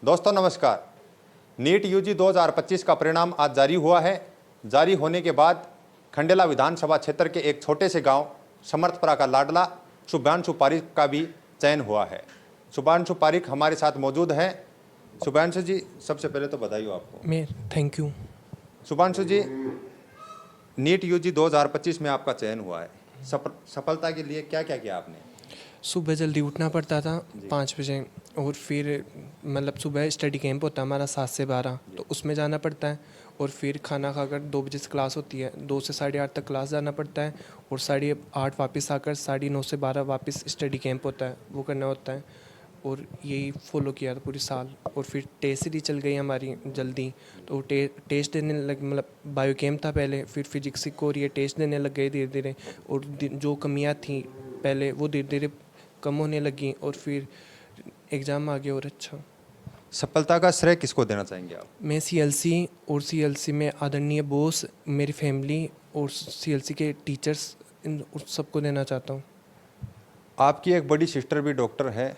दोस्तों नमस्कार। NEET UG 2025 का परिणाम आज जारी हुआ है। जारी होने के बाद खंडेला विधानसभा क्षेत्र के एक छोटे से गांव समर्थपुरा का लाडला शुभांशु पारिक का भी चयन हुआ है। शुभांशु पारिक हमारे साथ मौजूद हैं। शुभांशु जी, सबसे पहले तो बधाई हो आपको। Thank you. Shubhanshu ji, NEET UG 2025 में आपका चयन हुआ है। सफलता के लिए क्या क्या किया आपने? सुबह जल्दी उठना पड़ता था 5 बजे, और फिर मतलब सुबह स्टडी कैंप होता है हमारा 7 से 12, तो उसमें जाना पड़ता है। और फिर खाना खाकर 2 बजे से क्लास होती है, 2 से 8:30 तक क्लास जाना पड़ता है। और 8:30 वापस आकर 9:30 से 12 वापस स्टडी कैंप होता है, वो करना होता है। और यही फॉलो किया था पूरी साल। और फिर टेस्ट सीरीज चल गई हमारी जल्दी, तो टेस्ट देने लग, मतलब बायो कैंप था पहले, फिर फिजिक्स को, और ये टेस्ट देने लग गए धीरे धीरे। और जो कमियां थी पहले वो धीरे धीरे कम होने लगी, और फिर एग्ज़ाम आ गया। और अच्छा, सफलता का श्रेय किसको देना चाहेंगे आप? मैं सीएलसी और सीएलसी में आदरणीय बॉस, मेरी फैमिली और सीएलसी के टीचर्स, इन सबको देना चाहता हूँ। आपकी एक बड़ी सिस्टर भी डॉक्टर है,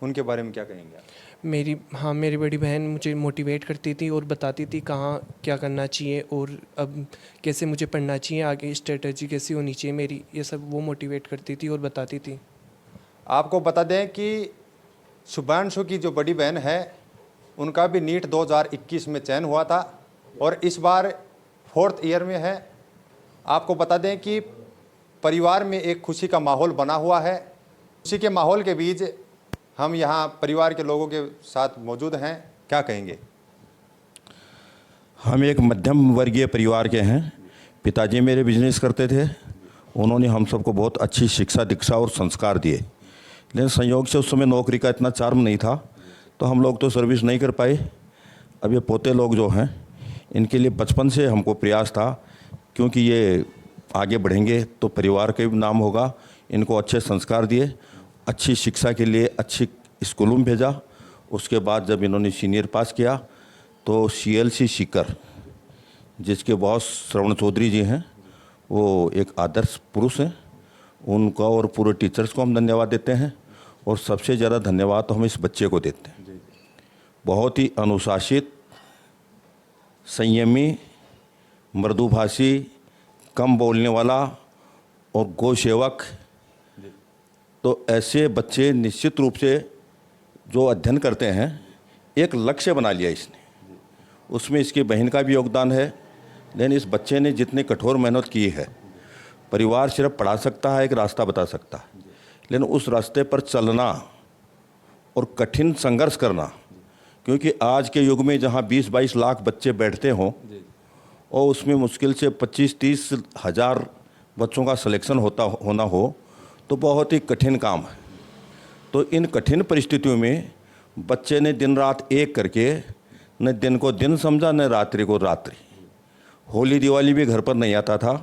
उनके बारे में क्या कहेंगे आप? मेरी बड़ी बहन मुझे मोटिवेट करती थी और बताती थी कहाँ क्या करना चाहिए, और अब कैसे मुझे पढ़ना चाहिए, आगे स्ट्रेटजी कैसी होनी चाहिए मेरी, ये सब वो मोटिवेट करती थी और बताती थी। आपको बता दें कि शुभांशु की जो बड़ी बहन है उनका भी नीट 2021 में चयन हुआ था और इस बार 4th ईयर में है। आपको बता दें कि परिवार में एक खुशी का माहौल बना हुआ है। खुशी के माहौल के बीच हम यहाँ परिवार के लोगों के साथ मौजूद हैं। क्या कहेंगे? हम एक मध्यम वर्गीय परिवार के हैं। पिताजी मेरे बिजनेस करते थे। उन्होंने हम सबको बहुत अच्छी शिक्षा, दीक्षा और संस्कार दिए, लेकिन संयोग से उस समय नौकरी का इतना चार्म नहीं था, तो हम लोग तो सर्विस नहीं कर पाए। अब ये पोते लोग जो हैं, इनके लिए बचपन से हमको प्रयास था, क्योंकि ये आगे बढ़ेंगे तो परिवार का भी नाम होगा। इनको अच्छे संस्कार दिए, अच्छी शिक्षा के लिए अच्छी स्कूलों में भेजा। उसके बाद जब इन्होंने सीनियर पास किया तो सीएलसी सीकर, जिसके बॉस श्रवण चौधरी जी हैं, वो एक आदर्श पुरुष हैं। उनका और पूरे टीचर्स को हम धन्यवाद देते हैं, और सबसे ज़्यादा धन्यवाद तो हम इस बच्चे को देते हैं। बहुत ही अनुशासित, संयमी, मृदुभाषी, कम बोलने वाला और गौ सेवक। तो ऐसे बच्चे निश्चित रूप से जो अध्ययन करते हैं, एक लक्ष्य बना लिया इसने। उसमें इसकी बहन का भी योगदान है, लेकिन इस बच्चे ने जितनी कठोर मेहनत की है, परिवार सिर्फ पढ़ा सकता है, एक रास्ता बता सकता है, लेकिन उस रास्ते पर चलना और कठिन संघर्ष करना, क्योंकि आज के युग में जहां 20-22 लाख बच्चे बैठते हों और उसमें मुश्किल से 25-30 हज़ार बच्चों का सिलेक्शन होना हो, तो बहुत ही कठिन काम है। तो इन कठिन परिस्थितियों में बच्चे ने दिन रात एक करके न दिन को दिन समझा, न रात्रि को रात्रि। होली दिवाली भी घर पर नहीं आता था,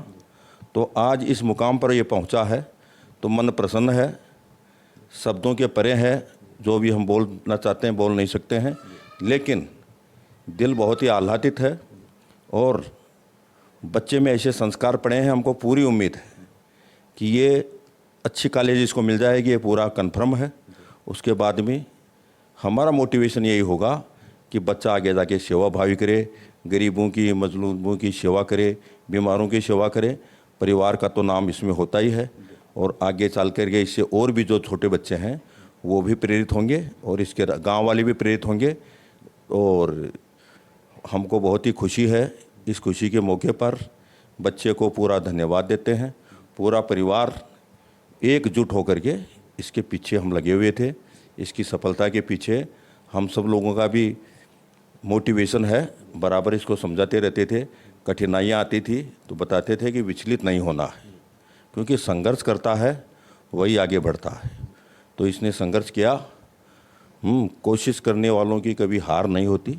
तो आज इस मुकाम पर ये पहुंचा है, तो मन प्रसन्न है। शब्दों के परे है, जो भी हम बोलना चाहते हैं बोल नहीं सकते हैं, लेकिन दिल बहुत ही आह्लादित है। और बच्चे में ऐसे संस्कार पड़े हैं, हमको पूरी उम्मीद है कि ये अच्छी कॉलेज इसको मिल जाएगी, ये पूरा कन्फर्म है। उसके बाद में हमारा मोटिवेशन यही होगा कि बच्चा आगे जाके सेवा भावी करे, गरीबों की, मजलूमों की सेवा करे, बीमारों की सेवा करे। परिवार का तो नाम इसमें होता ही है, और आगे चल करके इससे और भी जो छोटे बच्चे हैं वो भी प्रेरित होंगे, और इसके गांव वाले भी प्रेरित होंगे। और हमको बहुत ही खुशी है। इस खुशी के मौके पर बच्चे को पूरा धन्यवाद देते हैं। पूरा परिवार एकजुट होकर के इसके पीछे हम लगे हुए थे। इसकी सफलता के पीछे हम सब लोगों का भी मोटिवेशन है। बराबर इसको समझाते रहते थे। कठिनाइयाँ आती थी तो बताते थे कि विचलित नहीं होना है, क्योंकि संघर्ष करता है वही आगे बढ़ता है। तो इसने संघर्ष किया। कोशिश करने वालों की कभी हार नहीं होती,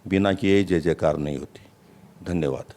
बिना किए जय जयकार नहीं होती। धन्यवाद।